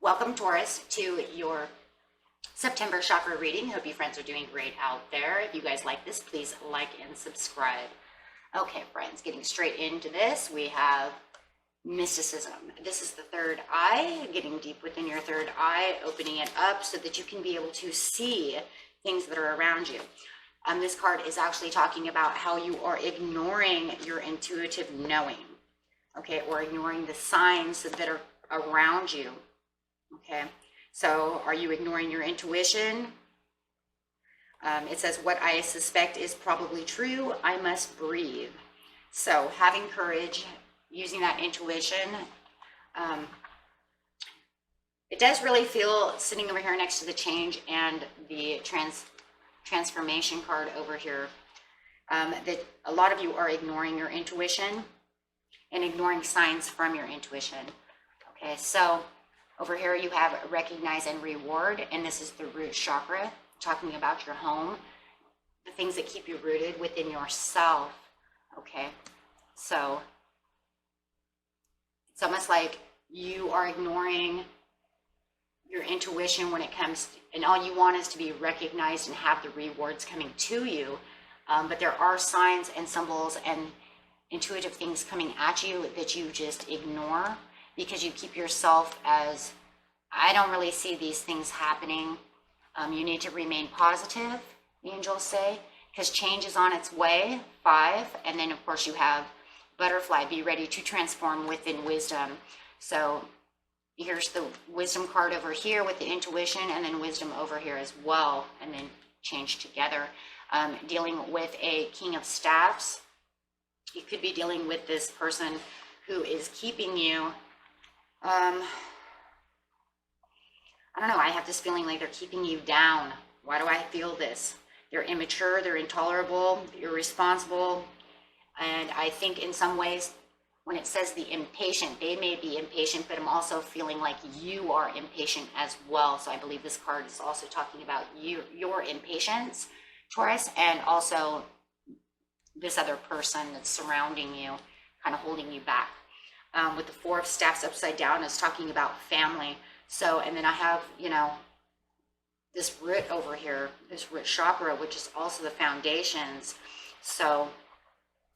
Welcome, Taurus, to your September chakra reading. Hope you friends are doing great out there. If you guys like this, please like and subscribe. Okay, friends, getting straight into this, we have mysticism. This is the third eye, getting deep within your third eye, opening it up so that you can be able to see things that are around you. This card is actually talking about how you are ignoring your intuitive knowing, okay, or ignoring the signs that are around you. Okay, so are you ignoring your intuition? It says, what I suspect is probably true, I must breathe. So having courage, using that intuition. It does really feel, sitting over here next to the change and the transformation card over here, that a lot of you are ignoring your intuition and ignoring signs from your intuition. Okay, so over here you have recognize and reward, and this is the root chakra, talking about your home, the things that keep you rooted within yourself. Okay, so it's almost like you are ignoring your intuition when it comes to, and all you want is to be recognized and have the rewards coming to you. But there are signs and symbols and intuitive things coming at you that you just ignore, because you keep yourself as, I don't really see these things happening. You need to remain positive, the angels say, because change is on its way, 5. And then, of course, you have butterfly, be ready to transform within wisdom. So here's the wisdom card over here with the intuition, and then wisdom over here as well, and then change together. Dealing with a king of staffs. You could be dealing with this person who is keeping you, I don't know, I have this feeling like they're keeping you down. Why do I feel this? They're immature, they're intolerable, irresponsible, and I think in some ways, when it says the impatient, they may be impatient, but I'm also feeling like you are impatient as well. So I believe this card is also talking about your impatience, Taurus, and also this other person that's surrounding you, kind of holding you back. With the 4 of staffs upside down, is talking about family. So, and then I have, you know, this root over here, this root chakra, which is also the foundations. So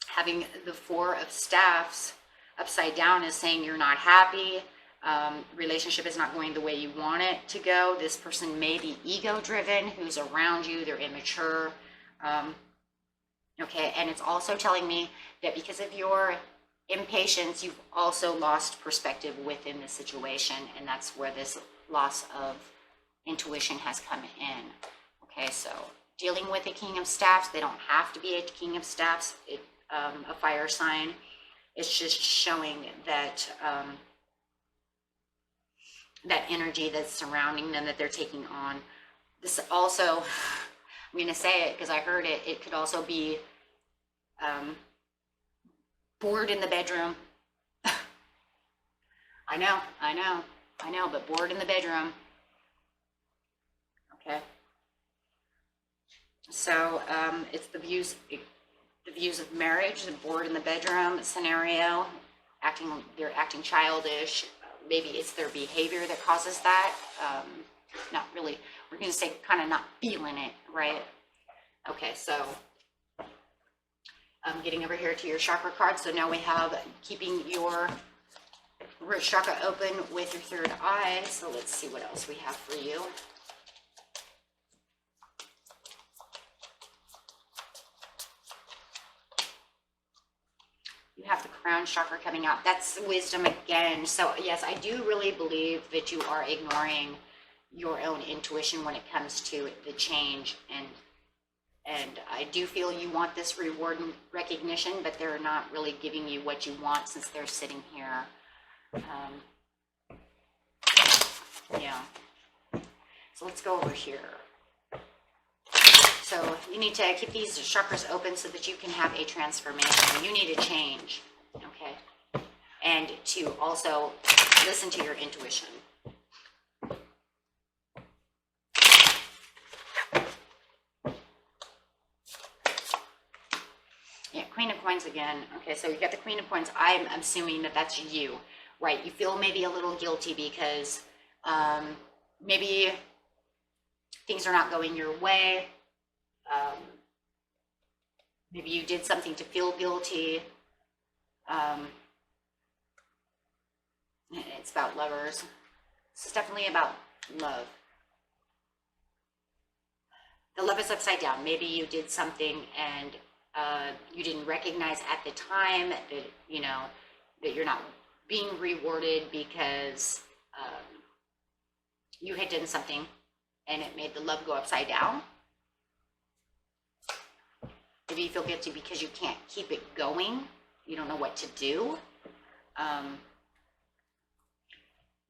having the 4 of staffs upside down is saying you're not happy. Relationship is not going the way you want it to go. This person may be ego driven, who's around you, they're immature. Okay, and it's also telling me that because of your impatience, you've also lost perspective within the situation, and that's where this loss of intuition has come in. Okay, so dealing with a king of staffs, they don't have to be a king of staffs, a fire sign. It's just showing that that energy that's surrounding them, that they're taking on. This also, I'm going to say it because I heard it, it could also be bored in the bedroom. I know, but bored in the bedroom. Okay. So it's the views of marriage, the bored in the bedroom scenario, they're acting childish. Maybe it's their behavior that causes that. Not really, we're going to say kind of not feeling it, right? Okay, so I'm getting over here to your chakra card. So now we have keeping your root chakra open with your third eye. So let's see what else we have for you. You have the crown chakra coming out. That's wisdom again. So yes, I do really believe that you are ignoring your own intuition when it comes to the change, and I do feel you want this reward and recognition, but they're not really giving you what you want since they're sitting here. Yeah. So let's go over here. So you need to keep these chakras open so that you can have a transformation. You need a change, okay? And to also listen to your intuition. Yeah, Queen of Coins again. Okay, so you got the Queen of Coins. I'm assuming that that's you, right? You feel maybe a little guilty because Maybe things are not going your way. Maybe you did something to feel guilty. It's about lovers. It's definitely about love. The love is upside down. Maybe you did something and you didn't recognize at the time that, you know, that you're not being rewarded because you had done something and it made the love go upside down. Maybe you feel guilty because you can't keep it going. You don't know what to do.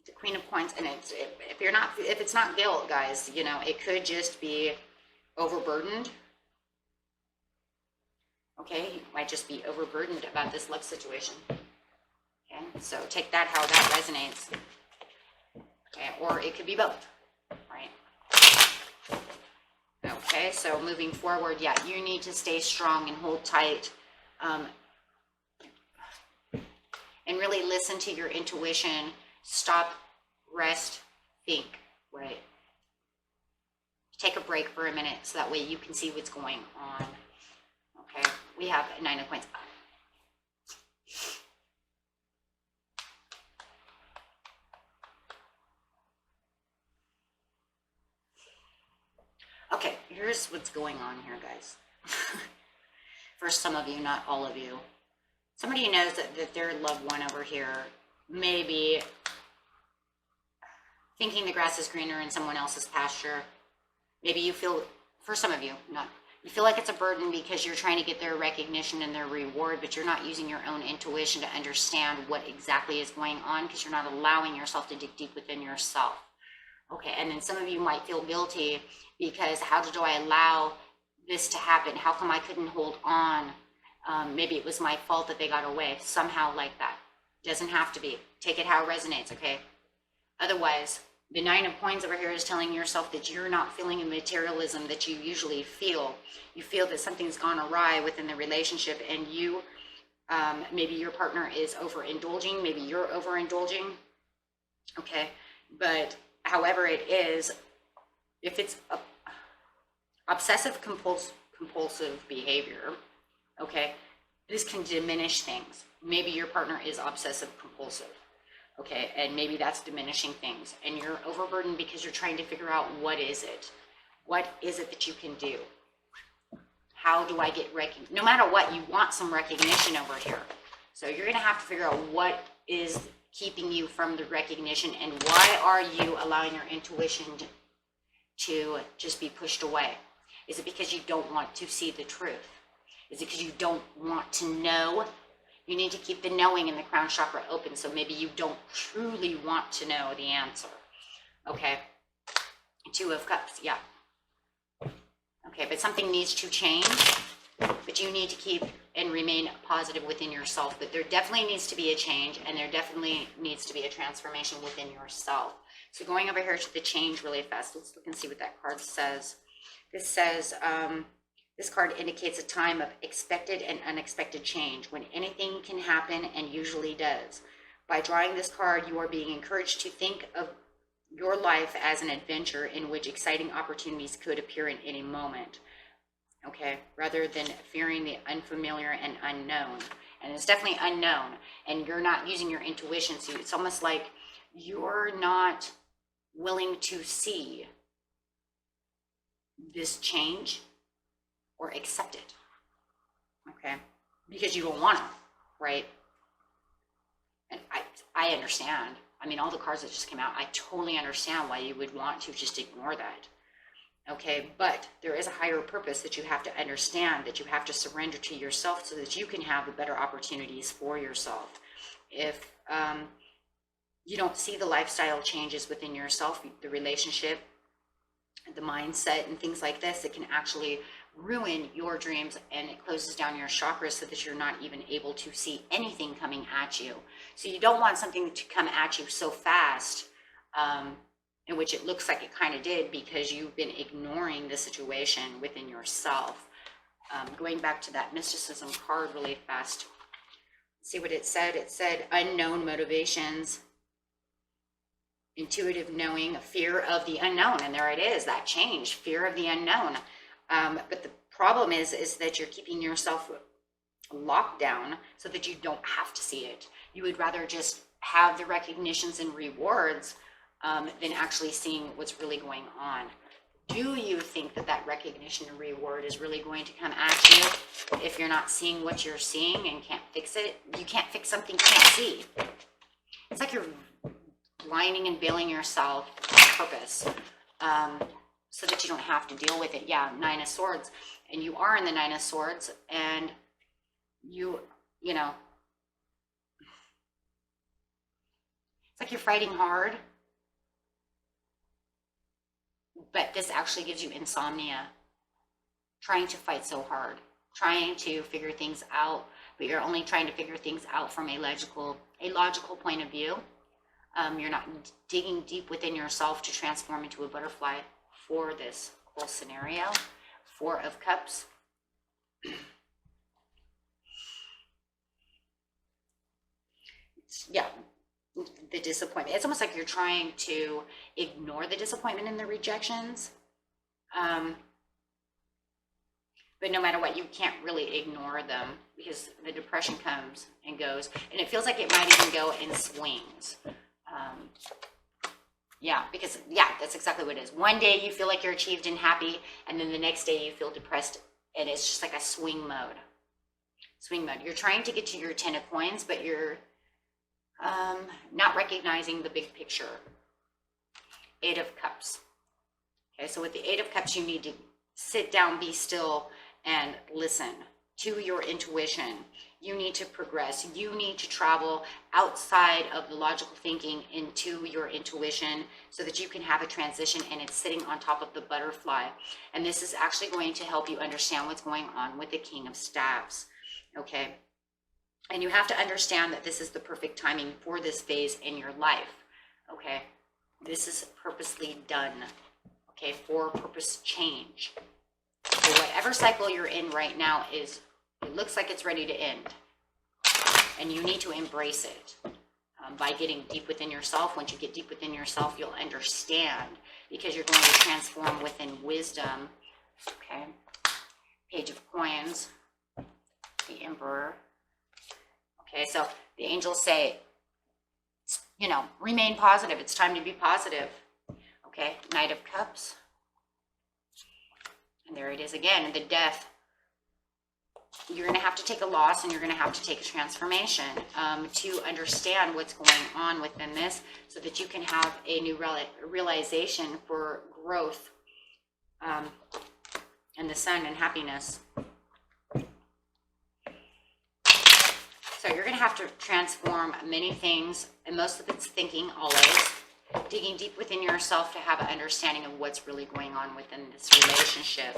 The Queen of Coins, and if it's not guilt, guys, you know, it could just be overburdened. Okay, you might just be overburdened about this love situation. Okay, so take that how that resonates. Okay, or it could be both, right? Okay, so moving forward, yeah, you need to stay strong and hold tight, and really listen to your intuition. Stop, rest, think, right? Take a break for a minute so that way you can see what's going on. Okay, we have a 9 of Coins. Okay, here's what's going on here, guys. For some of you, not all of you. Somebody knows that their loved one over here may be thinking the grass is greener in someone else's pasture. Maybe you feel, for some of you, you feel like it's a burden because you're trying to get their recognition and their reward, but you're not using your own intuition to understand what exactly is going on because you're not allowing yourself to dig deep within yourself. Okay, and then some of you might feel guilty because how do I allow this to happen? How come I couldn't hold on? Maybe it was my fault that they got away, somehow like that. Doesn't have to be. Take it how it resonates, okay? Otherwise, the 9 of Coins over here is telling yourself that you're not feeling the materialism that you usually feel. You feel that something's gone awry within the relationship, and you, maybe your partner is overindulging, maybe you're overindulging, okay? But however it is, if it's obsessive compulsive behavior, okay, this can diminish things. Maybe your partner is obsessive compulsive. Okay, and maybe that's diminishing things, and you're overburdened because you're trying to figure out what is it that you can do? How do I get recognition? No matter what, you want some recognition over here. So you're gonna have to figure out what is keeping you from the recognition, and why are you allowing your intuition to just be pushed away? Is it because you don't want to see the truth? Is it because you don't want to know? You need to keep the knowing in the crown chakra open, so maybe you don't truly want to know the answer. Okay, 2 of Cups, yeah. Okay, but something needs to change, but you need to keep and remain positive within yourself. But there definitely needs to be a change, and there definitely needs to be a transformation within yourself. So going over here to the change really fast, let's look and see what that card says. This says, this card indicates a time of expected and unexpected change, when anything can happen and usually does. By drawing this card, you are being encouraged to think of your life as an adventure in which exciting opportunities could appear in any moment, okay, rather than fearing the unfamiliar and unknown. And it's definitely unknown, and you're not using your intuition, so it's almost like you're not willing to see this change or accept it, okay? Because you don't want to, right? And I understand. I mean, all the cards that just came out, I totally understand why you would want to just ignore that, okay? But there is a higher purpose that you have to understand, that you have to surrender to yourself so that you can have the better opportunities for yourself. If you don't see the lifestyle changes within yourself, the relationship, the mindset, and things like this, it can actually ruin your dreams, and it closes down your chakras so that you're not even able to see anything coming at you. So you don't want something to come at you so fast, in which it looks like it kind of did, because you've been ignoring the situation within yourself. Going back to that mysticism card really fast, see what it said. It said unknown motivations intuitive knowing, fear of the unknown. And there it is, that change, fear of the unknown. But the problem is that you're keeping yourself locked down so that you don't have to see it. You would rather just have the recognitions and rewards than actually seeing what's really going on. Do you think that that recognition and reward is really going to come at you if you're not seeing what you're seeing and can't fix it? You can't fix something you can't see. It's like you're blinding and veiling yourself on purpose so that you don't have to deal with it. Yeah, Nine of Swords. And you are in the Nine of Swords, and you know, it's like you're fighting hard, but this actually gives you insomnia, trying to fight so hard, trying to figure things out, but you're only trying to figure things out from a logical point of view. You're not digging deep within yourself to transform into a butterfly for this whole scenario. Four of Cups. Yeah, the disappointment. It's almost like you're trying to ignore the disappointment and the rejections. But no matter what, you can't really ignore them because the depression comes and goes. And it feels like it might even go in swings. Yeah, because, yeah, that's exactly what it is. One day you feel like you're achieved and happy, and then the next day you feel depressed, and it's just like a swing mode. Swing mode. You're trying to get to your 10 of coins, but you're not recognizing the big picture. Eight of Cups. Okay, so with the Eight of Cups, you need to sit down, be still, and listen to your intuition. You need to progress. You need to travel outside of the logical thinking into your intuition so that you can have a transition, and it's sitting on top of the butterfly. And this is actually going to help you understand what's going on with the King of Staves. Okay. And you have to understand that this is the perfect timing for this phase in your life. Okay. This is purposely done. Okay. For purpose change. So whatever cycle you're in right now is, it looks like it's ready to end. And you need to embrace it by getting deep within yourself. Once you get deep within yourself, you'll understand, because you're going to transform within wisdom. Okay. Page of Coins. The Emperor. Okay, so the angels say, you know, remain positive. It's time to be positive. Okay, Knight of Cups. And there it is again, the Death. You're going to have to take a loss, and you're going to have to take a transformation to understand what's going on within this, so that you can have a new realization for growth and the sun and happiness. So you're going to have to transform many things, and most of it's thinking, always. Digging deep within yourself to have an understanding of what's really going on within this relationship.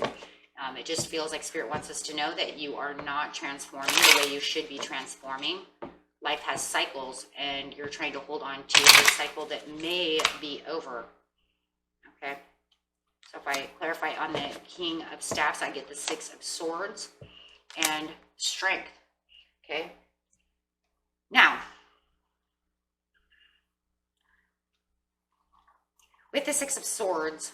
It just feels like Spirit wants us to know that you are not transforming the way you should be transforming. Life has cycles, and you're trying to hold on to a cycle that may be over. Okay. So if I clarify on the King of Staffs, I get the Six of Swords and Strength. Okay. Now, with the Six of Swords,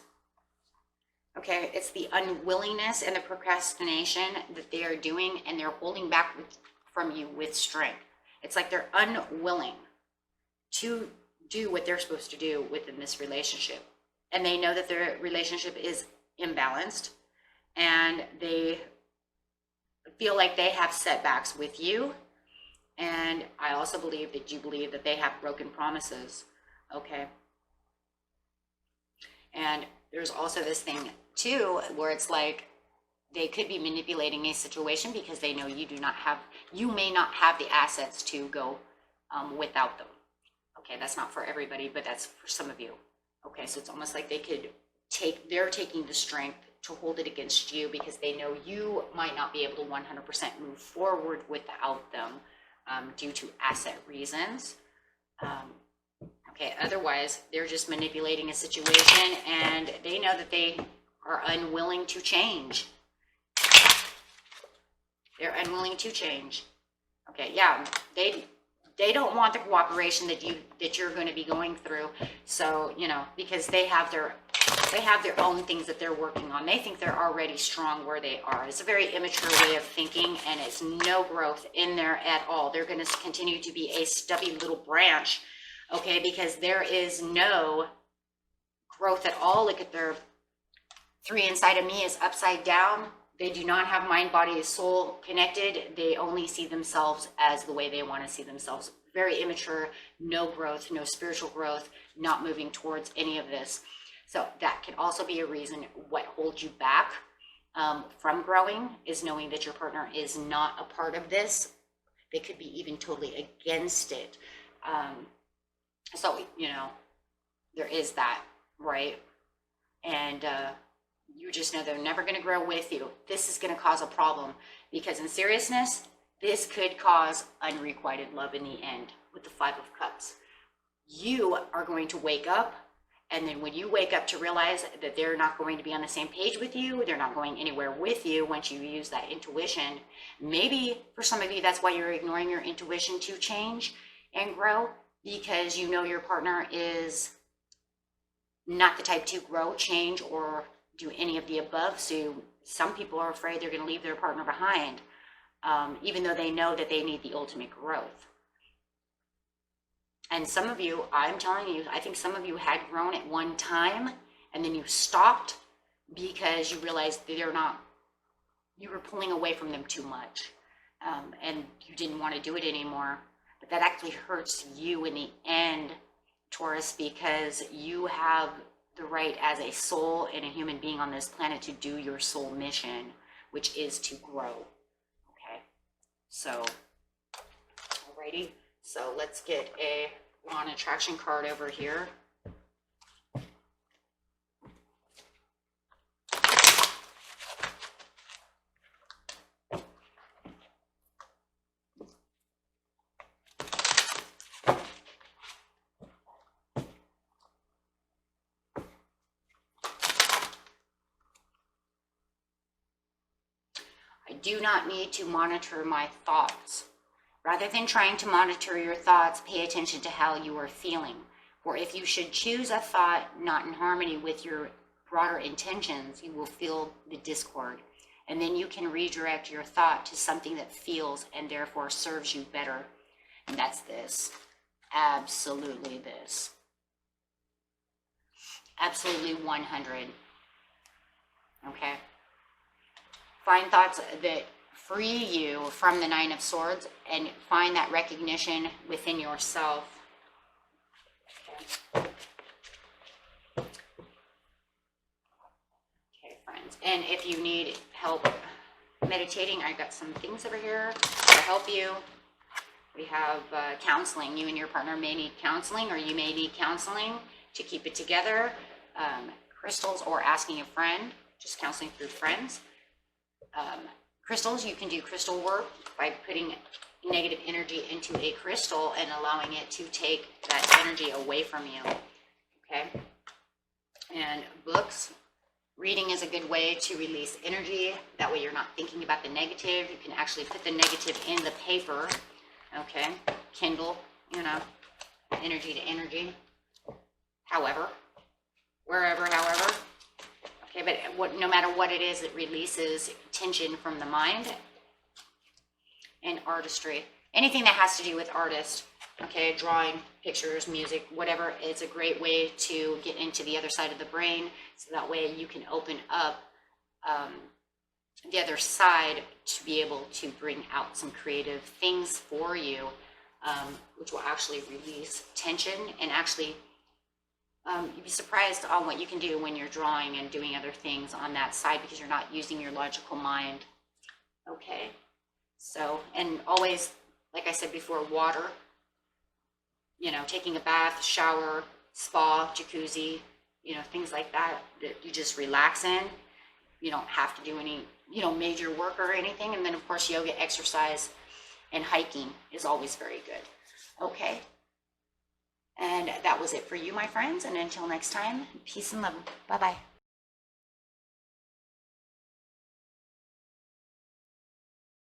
okay, it's the unwillingness and the procrastination that they are doing, and they're holding back from you with strength. It's like they're unwilling to do what they're supposed to do within this relationship. And they know that their relationship is imbalanced, and they feel like they have setbacks with you. And I also believe that you believe that they have broken promises. Okay. And there's also this thing too, where it's like they could be manipulating a situation because they know you may not have the assets to go without them. Okay, that's not for everybody, but that's for some of you. Okay, so it's almost like they're taking the strength to hold it against you because they know you might not be able to 100% move forward without them due to asset reasons. Okay, otherwise, they're just manipulating a situation, and they know that they are unwilling to change. They're unwilling to change. Okay, yeah, they don't want the cooperation that you're going to be going through. So, you know, because they have their own things that they're working on. They think they're already strong where they are. It's a very immature way of thinking, and it's no growth in there at all. They're going to continue to be a stubby little branch, okay, because there is no growth at all. Look at their 3 inside of me is upside down. They do not have mind, body, soul connected. They only see themselves as the way they want to see themselves. Very immature, no growth, no spiritual growth, not moving towards any of this. So that can also be a reason what holds you back from growing is knowing that your partner is not a part of this. They could be even totally against it. So, you know, there is that, right? And you just know they're never going to grow with you. This is going to cause a problem because in seriousness, this could cause unrequited love in the end with the 5 of Cups. You are going to wake up, and then when you wake up to realize that they're not going to be on the same page with you, they're not going anywhere with you once you use that intuition. Maybe for some of you, that's why you're ignoring your intuition to change and grow, because you know your partner is not the type to grow, change, or do any of the above. So some people are afraid they're going to leave their partner behind, even though they know that they need the ultimate growth. And some of you, I'm telling you, I think some of you had grown at one time and then you stopped because you realized that you were pulling away from them too much, and you didn't want to do it anymore. But that actually hurts you in the end, Taurus, because you have the right as a soul and a human being on this planet to do your soul mission, which is to grow. Okay, so alrighty, so let's get a law and attraction card over here. I do not need to monitor my thoughts. Rather than trying to monitor your thoughts, pay attention to how you are feeling. For if you should choose a thought not in harmony with your broader intentions, you will feel the discord. And then you can redirect your thought to something that feels and therefore serves you better. And that's this. Absolutely this. Absolutely 100. Okay? Find thoughts that free you from the 9 of Swords and find that recognition within yourself. Okay, friends. And if you need help meditating, I got some things over here to help you. We have counseling. You and your partner may need counseling, or you may need counseling to keep it together. Crystals, or asking a friend, just counseling through friends. Crystals, you can do crystal work by putting negative energy into a crystal and allowing it to take that energy away from you. Okay? And books, reading is a good way to release energy. That way you're not thinking about the negative. You can actually put the negative in the paper. Okay? Kindle, you know, energy to energy. However, wherever, however. Okay, but no matter what it is, it releases tension from the mind. And artistry, anything that has to do with artists, okay, drawing, pictures, music, whatever, it's a great way to get into the other side of the brain, so that way you can open up the other side to be able to bring out some creative things for you, which will actually release tension. And actually, you'd be surprised on what you can do when you're drawing and doing other things on that side, because you're not using your logical mind. Okay, so, and always, like I said before, water, you know, taking a bath, shower, spa, jacuzzi, you know, things like that, that you just relax in. You don't have to do any, you know, major work or anything. And then, of course, yoga, exercise, and hiking is always very good. Okay. And that was it for you, my friends. And until next time, peace and love. Bye-bye.